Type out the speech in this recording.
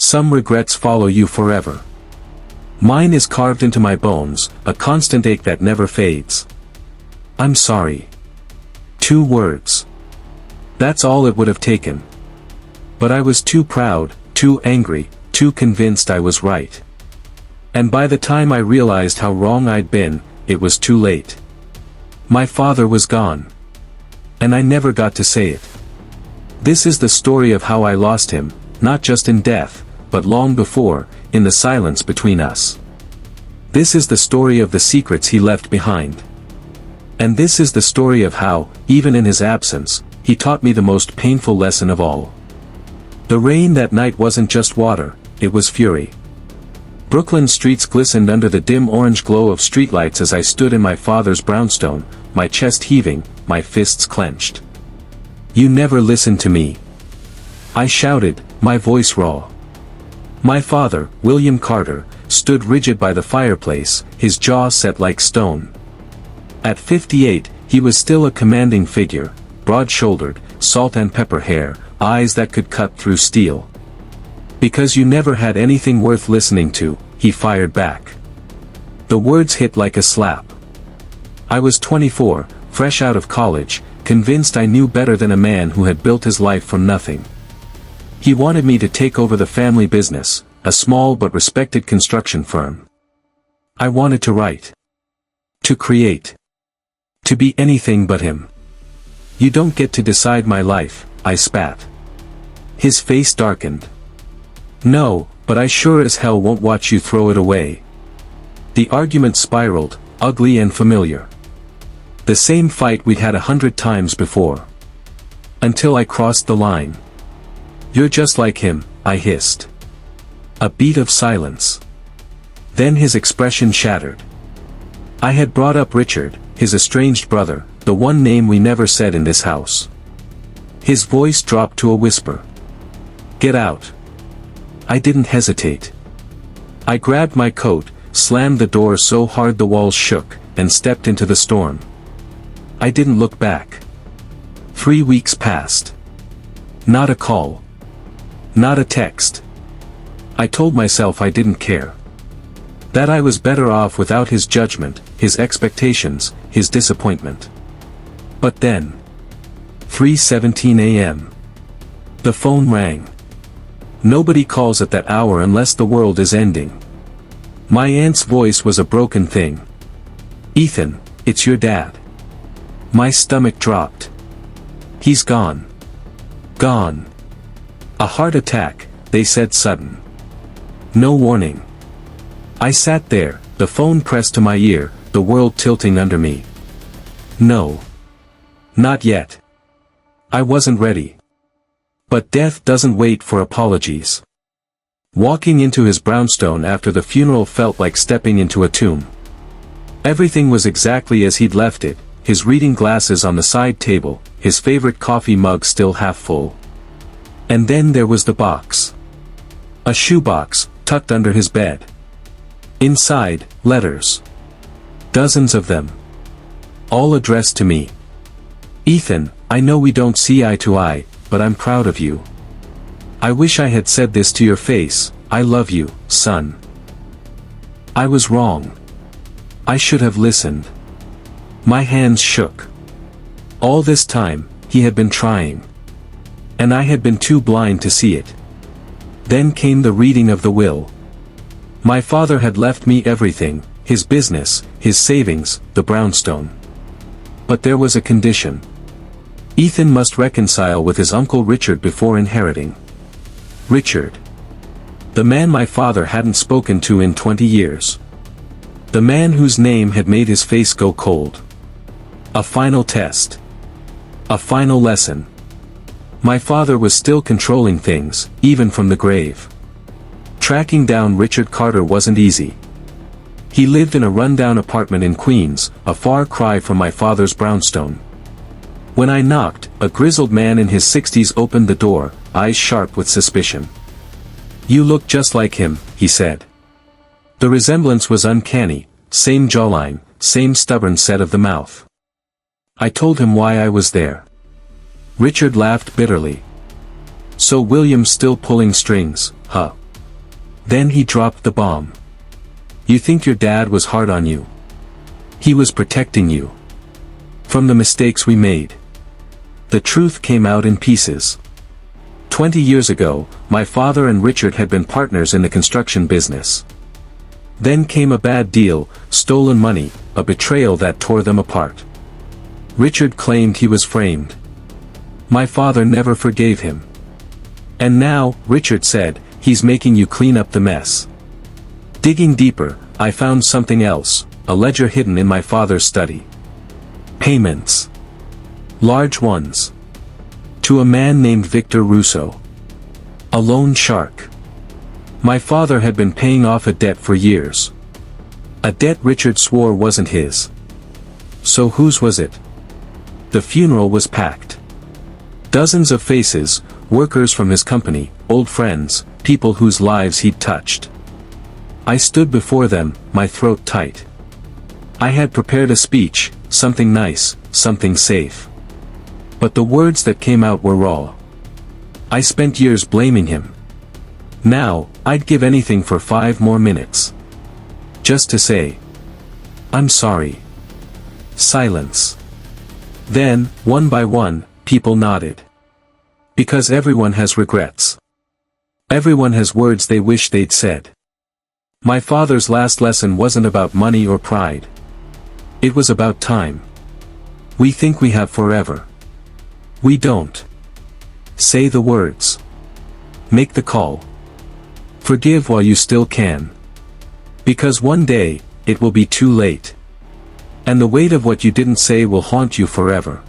Some regrets follow you forever. Mine is carved into my bones, a constant ache that never fades. I'm sorry. 2 words. That's all it would have taken. But I was too proud, too angry, too convinced I was right. And by the time I realized how wrong I'd been, it was too late. My father was gone. And I never got to say it. This is the story of how I lost him, not just in death, but long before, in the silence between us. This is the story of the secrets he left behind. And this is the story of how, even in his absence, he taught me the most painful lesson of all. The rain that night wasn't just water, it was fury. Brooklyn streets glistened under the dim orange glow of streetlights as I stood in my father's brownstone, my chest heaving, my fists clenched. "You never listened to me," I shouted, my voice raw. My father, William Carter, stood rigid by the fireplace, his jaw set like stone. At 58, he was still a commanding figure, broad-shouldered, salt and pepper hair, eyes that could cut through steel. "Because you never had anything worth listening to," he fired back. The words hit like a slap. I was 24, fresh out of college, convinced I knew better than a man who had built his life from nothing. He wanted me to take over the family business, a small but respected construction firm. I wanted to write. To create. To be anything but him. "You don't get to decide my life," I spat. His face darkened. "No, but I sure as hell won't watch you throw it away." The argument spiraled, ugly and familiar. The same fight we'd had 100 times before. Until I crossed the line. "You're just like him," I hissed. A beat of silence. Then his expression shattered. I had brought up Richard, his estranged brother, the one name we never said in this house. His voice dropped to a whisper. "Get out." I didn't hesitate. I grabbed my coat, slammed the door so hard the walls shook, and stepped into the storm. I didn't look back. 3 weeks passed. Not a call. Not a text. I told myself I didn't care. That I was better off without his judgment, his expectations, his disappointment. But then. 3:17 a.m. The phone rang. Nobody calls at that hour unless the world is ending. My aunt's voice was a broken thing. "Ethan, it's your dad." My stomach dropped. "He's gone. Gone. A heart attack," they said, sudden. No warning. I sat there, the phone pressed to my ear, the world tilting under me. No. Not yet. I wasn't ready. But death doesn't wait for apologies. Walking into his brownstone after the funeral felt like stepping into a tomb. Everything was exactly as he'd left it, his reading glasses on the side table, his favorite coffee mug still half full. And then there was the box. A shoebox, tucked under his bed. Inside, letters. Dozens of them. All addressed to me. "Ethan, I know we don't see eye to eye, but I'm proud of you. I wish I had said this to your face, I love you, son. I was wrong. I should have listened." My hands shook. All this time, he had been trying. And I had been too blind to see it. Then came the reading of the will. My father had left me everything, his business, his savings, the brownstone. But there was a condition. Ethan must reconcile with his uncle Richard before inheriting. Richard. The man my father hadn't spoken to in 20 years. The man whose name had made his face go cold. A final test. A final lesson. My father was still controlling things, even from the grave. Tracking down Richard Carter wasn't easy. He lived in a rundown apartment in Queens, a far cry from my father's brownstone. When I knocked, a grizzled man in his 60s opened the door, eyes sharp with suspicion. "You look just like him," he said. The resemblance was uncanny, same jawline, same stubborn set of the mouth. I told him why I was there. Richard laughed bitterly. "So William's still pulling strings, huh?" Then he dropped the bomb. You think your dad was hard on you? He was protecting you from the mistakes we made. The truth came out in pieces. 20 years ago, my father and Richard had been partners in the construction business. Then came a bad deal, stolen money, a betrayal that tore them apart. Richard claimed he was framed. My father never forgave him. And now, Richard said, he's making you clean up the mess. Digging deeper, I found something else, a ledger hidden in my father's study. Payments. Large ones. To a man named Victor Russo. A loan shark. My father had been paying off a debt for years. A debt Richard swore wasn't his. So whose was it? The funeral was packed. Dozens of faces, workers from his company, old friends, people whose lives he'd touched. I stood before them, my throat tight. I had prepared a speech, something nice, something safe. But the words that came out were raw. I spent years blaming him. Now, I'd give anything for 5 more minutes. Just to say, I'm sorry. Silence. Then, one by one, people nodded. Because everyone has regrets. Everyone has words they wish they'd said. My father's last lesson wasn't about money or pride. It was about time. We think we have forever. We don't. Say the words. Make the call. Forgive while you still can. Because one day, it will be too late. And the weight of what you didn't say will haunt you forever.